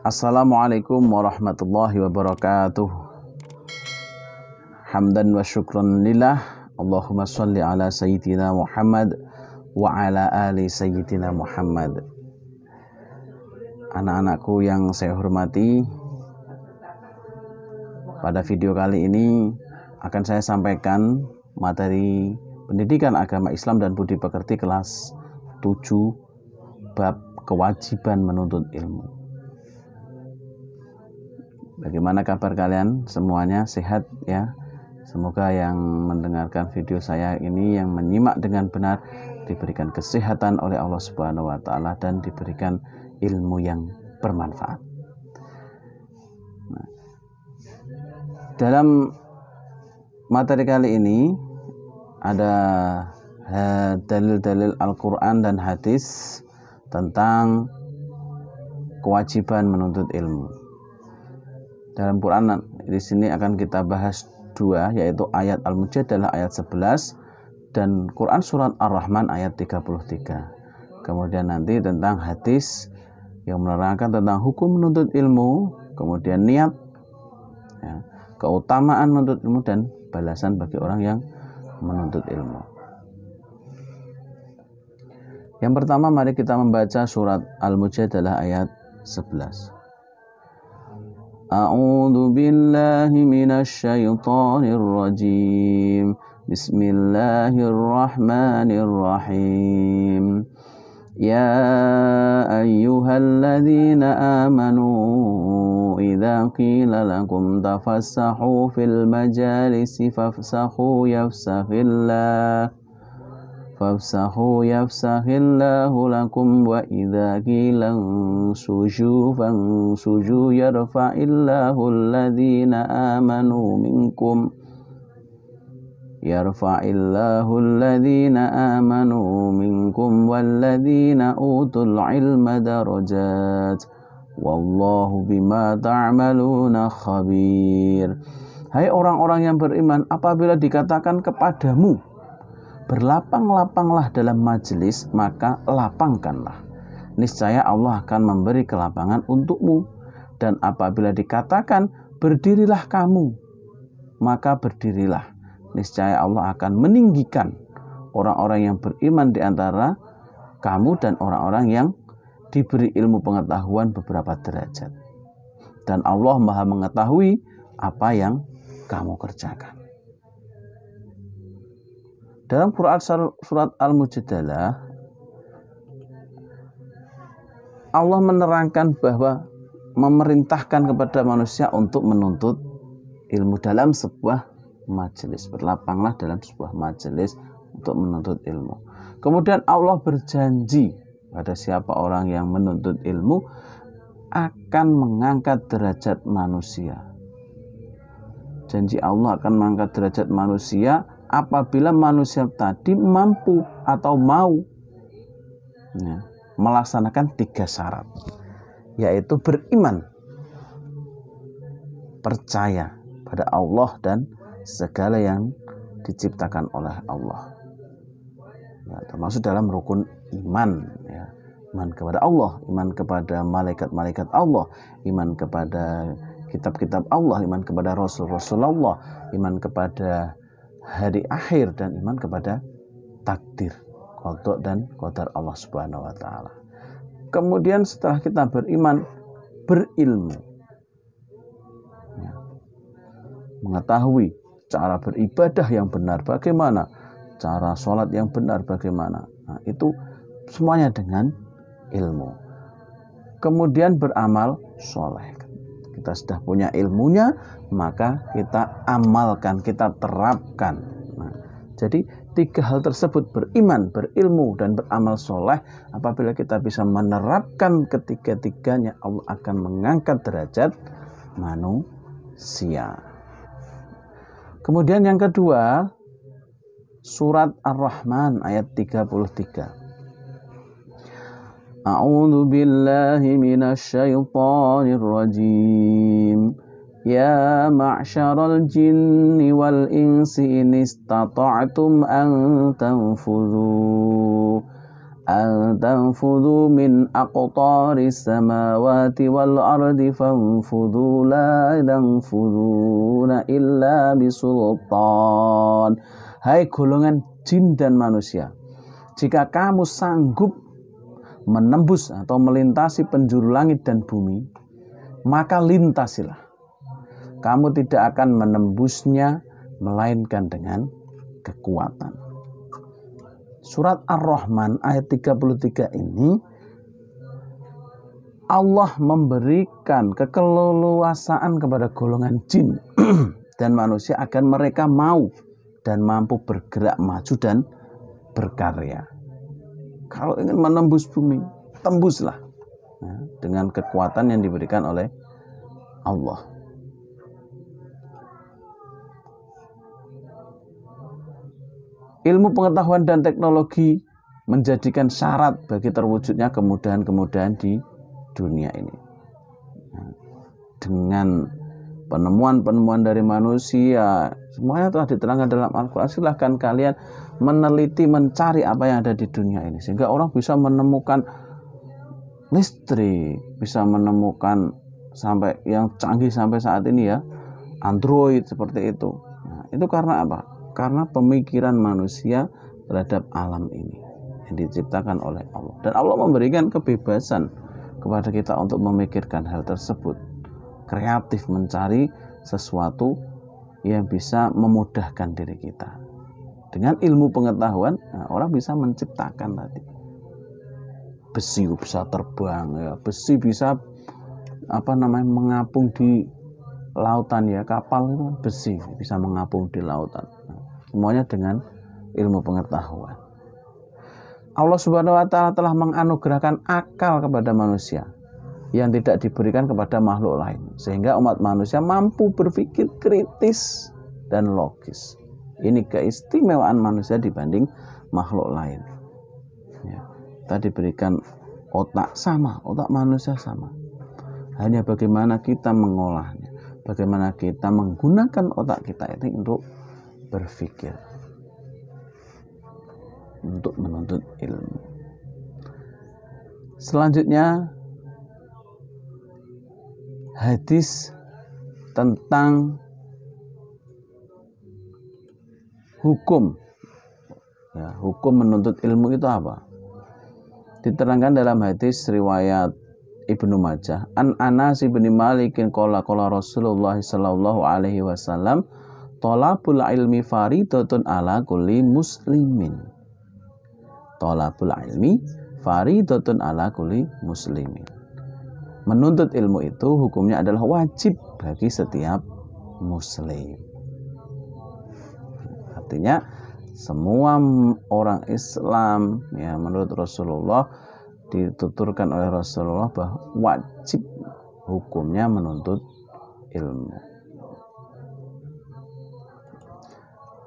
Assalamualaikum warahmatullahi wabarakatuh. Hamdan wa syukran lillah. Allahumma sholli ala sayyidina Muhammad wa ala ali sayyidina Muhammad. Anak-anakku yang saya hormati, pada video kali ini akan saya sampaikan materi pendidikan agama Islam dan budi pekerti kelas 7 bab kewajiban menuntut ilmu. Bagaimana kabar kalian semuanya? Sehat ya? Semoga yang mendengarkan video saya ini, yang menyimak dengan benar, diberikan kesehatan oleh Allah Subhanahu wa taala dan diberikan ilmu yang bermanfaat. Nah, dalam materi kali ini ada dalil-dalil Al-Qur'an dan hadis tentang kewajiban menuntut ilmu. Dalam Quran di sini akan kita bahas dua, yaitu ayat Al-Mujadalah ayat 11 dan Quran surat Ar-Rahman ayat 33. Kemudian nanti tentang hadis yang menerangkan tentang hukum menuntut ilmu, kemudian niat, ya, keutamaan menuntut ilmu dan balasan bagi orang yang menuntut ilmu. Yang pertama, mari kita membaca surat Al-Mujadalah ayat 11. A'udzu billahi minasy syaithanir rajim. Bismillahirrahmanirrahim. Ya ayyuhalladzina amanu idza qila lakum tafassahu fil majalisi fafsahu yafsahillahu lakum wa idza qila suju yarfa'illahu alladhina amanu minkum walladhina utul ilma darajat wallahu bima ta'maluna khabir. Hai orang-orang yang beriman, apabila dikatakan kepadamu berlapang-lapanglah dalam majelis, maka lapangkanlah. Niscaya Allah akan memberi kelapangan untukmu. Dan apabila dikatakan berdirilah kamu, maka berdirilah. Niscaya Allah akan meninggikan orang-orang yang beriman di antara kamu dan orang-orang yang diberi ilmu pengetahuan beberapa derajat. Dan Allah Maha mengetahui apa yang kamu kerjakan. Dalam Quran surat Al-Mujadalah, Allah menerangkan bahwa memerintahkan kepada manusia untuk menuntut ilmu dalam sebuah majelis. Berlapanglah dalam sebuah majelis untuk menuntut ilmu. Kemudian Allah berjanji pada siapa orang yang menuntut ilmu akan mengangkat derajat manusia. Janji Allah akan mengangkat derajat manusia apabila manusia tadi mampu atau mau melaksanakan 3 syarat, yaitu beriman, percaya pada Allah dan segala yang diciptakan oleh Allah, ya, termasuk dalam rukun iman, ya, iman kepada Allah, iman kepada malaikat-malaikat Allah, iman kepada kitab-kitab Allah, iman kepada Rasul-Rasulullah, iman kepada hari akhir, dan iman kepada takdir, qada dan qadar Allah Subhanahu wa taala. Kemudian setelah kita beriman, berilmu, ya, mengetahui cara beribadah yang benar bagaimana, cara sholat yang benar bagaimana. Nah, itu semuanya dengan ilmu. Kemudian beramal soleh. Kita sudah punya ilmunya, maka kita amalkan, kita terapkan. Nah, jadi 3 hal tersebut, beriman, berilmu, dan beramal soleh, apabila kita bisa menerapkan ketiga-tiganya, Allah akan mengangkat derajat manusia. Kemudian yang kedua, surat Ar-Rahman ayat 33. A'udzu billahi minasy syaithanir rajim. Ya ma'syaral jinni wal insi in istata'tum an tanfudhu an tanfudhu min aqtaris samawati wal ardi fanfudhu la tanfudhuna illa bisultan. Hai golongan jin dan manusia, jika kamu sanggup menembus atau melintasi penjuru langit dan bumi, maka lintasilah. Kamu tidak akan menembusnya melainkan dengan kekuatan. Surat Ar-Rahman ayat 33 ini Allah memberikan keleluasaan kepada golongan jin dan manusia agar mereka mau dan mampu bergerak maju dan berkarya. Kalau ingin menembus bumi, tembuslah dengan kekuatan yang diberikan oleh Allah. Ilmu pengetahuan dan teknologi menjadikan syarat bagi terwujudnya kemudahan-kemudahan di dunia ini. Dengan penemuan-penemuan dari manusia, semuanya telah diterangkan dalam Al-Quran. Silahkan kalian meneliti, mencari apa yang ada di dunia ini, sehingga orang bisa menemukan listrik, bisa menemukan sampai yang canggih sampai saat ini ya, Android seperti itu. Nah, itu karena apa? Karena pemikiran manusia terhadap alam ini yang diciptakan oleh Allah. Dan Allah memberikan kebebasan kepada kita untuk memikirkan hal tersebut, kreatif mencari sesuatu yang bisa memudahkan diri kita. Dengan ilmu pengetahuan, orang bisa menciptakan tadi. Besi bisa terbang, ya. Besi bisa mengapung di lautan ya. Kapal itu besi bisa mengapung di lautan. Semuanya dengan ilmu pengetahuan. Allah Subhanahu wa Ta'ala telah menganugerahkan akal kepada manusia yang tidak diberikan kepada makhluk lain, sehingga umat manusia mampu berpikir kritis dan logis. Ini keistimewaan manusia dibanding makhluk lain. Ya, kita diberikan otak sama, otak manusia sama. Hanya bagaimana kita mengolahnya, bagaimana kita menggunakan otak kita ini untuk berpikir, untuk menuntut ilmu. Selanjutnya, hadis tentang hukum. Ya, hukum menuntut ilmu itu apa? Diterangkan dalam hadis riwayat Ibnu Majah, an Anas bin Malikin qala Rasulullah sallallahu alaihi wasallam, thalabul ilmi faridatun ala kulli muslimin. Thalabul ilmi faridatun ala kulli muslimin. Menuntut ilmu itu hukumnya adalah wajib bagi setiap muslim. Artinya semua orang Islam ya, menurut Rasulullah, dituturkan oleh Rasulullah bahwa wajib hukumnya menuntut ilmu.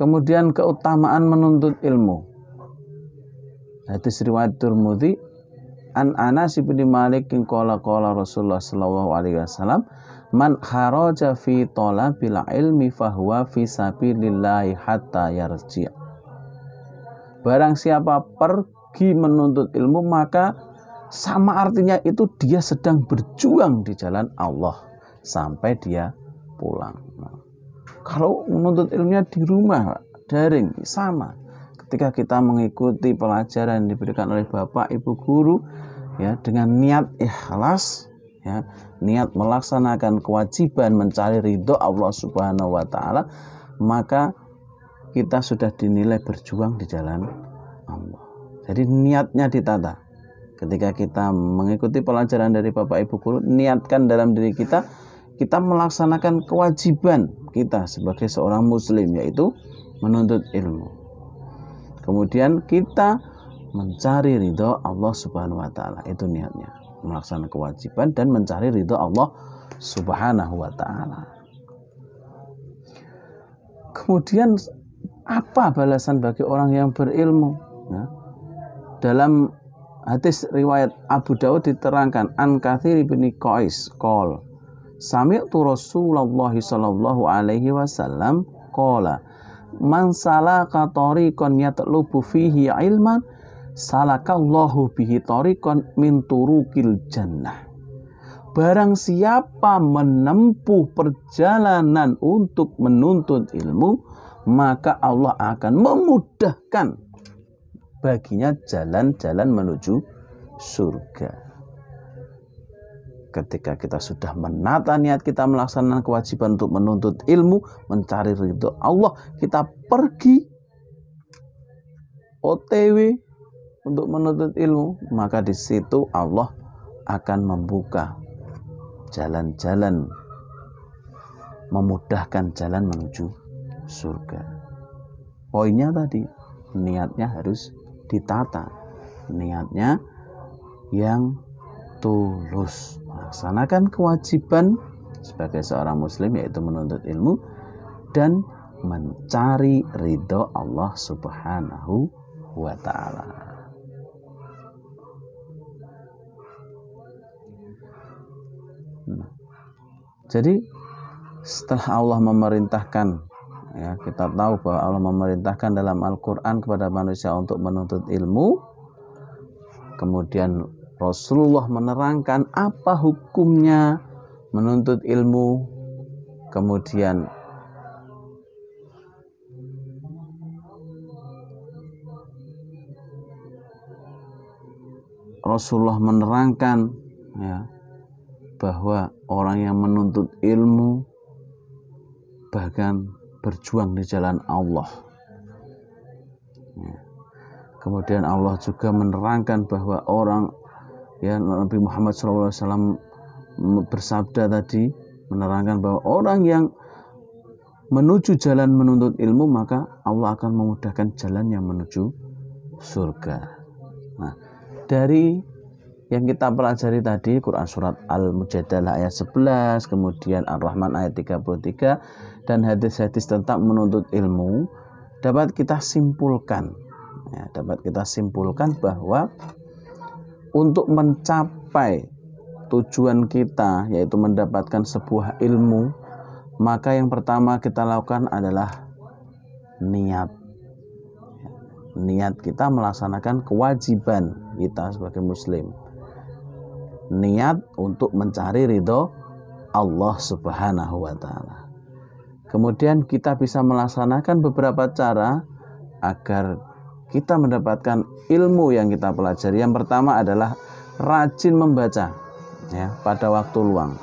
Kemudian keutamaan menuntut ilmu. Hadis riwayat Tirmidzi, an Anas bin Malik qala Rasulullah sallallahu alaihi wasallam, man kharaja fi talabil ilmi fahuwa fi sabilillah hatta yarji'. Barang siapa pergi menuntut ilmu, maka sama artinya itu dia sedang berjuang di jalan Allah sampai dia pulang. Kalau menuntut ilmunya di rumah, daring, sama. Ketika kita mengikuti pelajaran yang diberikan oleh Bapak Ibu guru, ya, dengan niat ikhlas, ya, niat melaksanakan kewajiban mencari ridho Allah Subhanahu wa Ta'ala, maka kita sudah dinilai berjuang di jalan Allah. Jadi niatnya ditata. Ketika kita mengikuti pelajaran dari Bapak Ibu guru, niatkan dalam diri kita, kita melaksanakan kewajiban kita sebagai seorang muslim, yaitu menuntut ilmu. Kemudian kita mencari ridho Allah Subhanahu wa Ta'ala. Itu niatnya, melaksanakan kewajiban dan mencari ridho Allah Subhanahu wa Ta'ala. Kemudian apa balasan bagi orang yang berilmu? Ya. Dalam hadis riwayat Abu Dawud diterangkan, an Katsir bin Qais qol sami'tu Rasulullah sallallahu alaihi wasallam qala man salaka tariqan yatlubu fihi ilman salakallahu bihi thariqan min turukil jannah. Barang siapa menempuh perjalanan untuk menuntut ilmu, maka Allah akan memudahkan baginya jalan-jalan menuju surga. Ketika kita sudah menata niat kita melaksanakan kewajiban untuk menuntut ilmu, mencari ridho Allah, kita pergi OTW untuk menuntut ilmu, maka di situ Allah akan membuka jalan-jalan, memudahkan jalan menuju surga. Poinnya tadi, niatnya harus ditata, niatnya yang tulus, melaksanakan kewajiban sebagai seorang muslim, yaitu menuntut ilmu dan mencari ridho Allah Subhanahu wa ta'ala. Jadi setelah Allah memerintahkan, ya, kita tahu bahwa Allah memerintahkan dalam Al-Quran kepada manusia untuk menuntut ilmu. Kemudian Rasulullah menerangkan apa hukumnya menuntut ilmu. Kemudian Rasulullah menerangkan, ya, bahwa orang yang menuntut ilmu bahkan berjuang di jalan Allah. Ya. Kemudian Allah juga menerangkan bahwa orang, ya, Nabi Muhammad SAW bersabda tadi, menerangkan bahwa orang yang menuju jalan menuntut ilmu, maka Allah akan memudahkan jalannya menuju surga. Nah, dari yang kita pelajari tadi, Quran surat Al-Mujadalah ayat 11, kemudian Ar-Rahman ayat 33, dan hadis-hadis tentang menuntut ilmu, dapat kita simpulkan, ya, bahwa untuk mencapai tujuan kita, yaitu mendapatkan sebuah ilmu, maka yang pertama kita lakukan adalah niat. Niat kita melaksanakan kewajiban kita sebagai muslim. Niat untuk mencari ridho Allah Subhanahu wa ta'ala. Kemudian kita bisa melaksanakan beberapa cara agar kita mendapatkan ilmu yang kita pelajari. Yang pertama adalah rajin membaca, ya, pada waktu luang.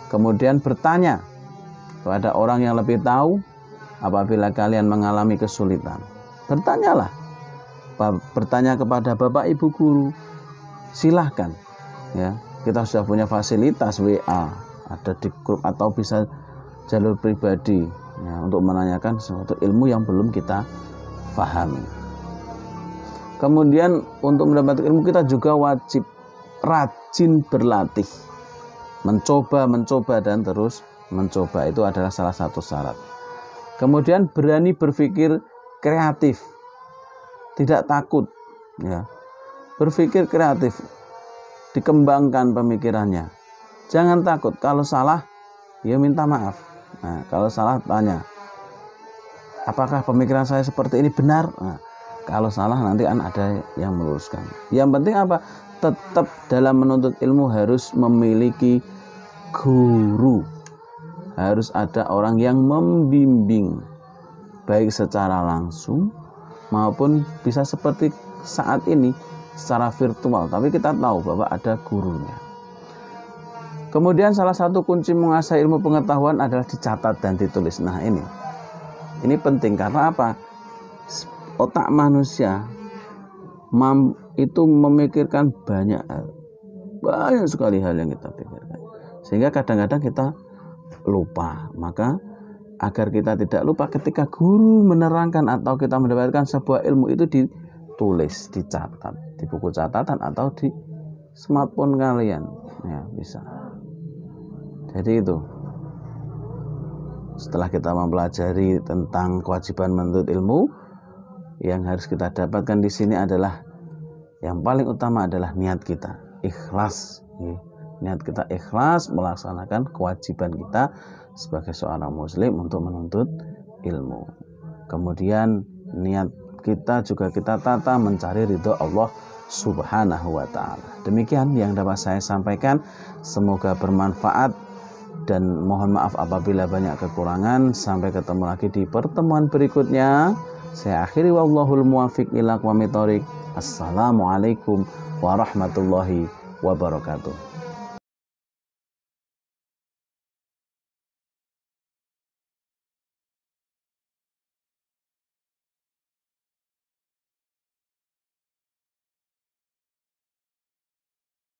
Kemudian bertanya kepada orang yang lebih tahu apabila kalian mengalami kesulitan. Bertanyalah. Bertanya kepada bapak ibu guru. Silahkan, ya. Kita sudah punya fasilitas WA, ada di grup atau bisa jalur pribadi, ya, untuk menanyakan sesuatu ilmu yang belum kita pahami. Kemudian untuk mendapatkan ilmu kita juga wajib rajin berlatih, mencoba dan terus mencoba, itu adalah salah satu syarat. Kemudian berani berpikir kreatif, tidak takut, ya, berpikir kreatif, dikembangkan pemikirannya. Jangan takut, kalau salah ya minta maaf. Nah, kalau salah tanya, apakah pemikiran saya seperti ini benar? Nah, kalau salah nanti ada yang meluruskan. Yang penting apa? Tetap dalam menuntut ilmu harus memiliki guru. Harus ada orang yang membimbing, baik secara langsung maupun bisa seperti saat ini secara virtual, tapi kita tahu bahwa ada gurunya. Kemudian salah satu kunci mengasah ilmu pengetahuan adalah dicatat dan ditulis. Nah, ini penting karena apa? Otak manusia itu memikirkan banyak sekali hal yang kita pikirkan, sehingga kadang-kadang kita lupa. Maka agar kita tidak lupa, ketika guru menerangkan atau kita mendapatkan sebuah ilmu, itu ditulis, dicatat di buku catatan atau di smartphone kalian, ya, bisa. Jadi itu, setelah kita mempelajari tentang kewajiban menuntut ilmu, yang harus kita dapatkan di sini adalah yang paling utama adalah niat kita ikhlas, ya. Niat kita ikhlas melaksanakan kewajiban kita sebagai seorang muslim untuk menuntut ilmu. Kemudian niat kita juga kita tata mencari ridho Allah Subhanahu wa ta'ala. Demikian yang dapat saya sampaikan, semoga bermanfaat dan mohon maaf apabila banyak kekurangan. Sampai ketemu lagi di pertemuan berikutnya. Saya akhiri, wallahul muwaffiq ila aqwamit thoriq. Assalamualaikum warahmatullahi wabarakatuh.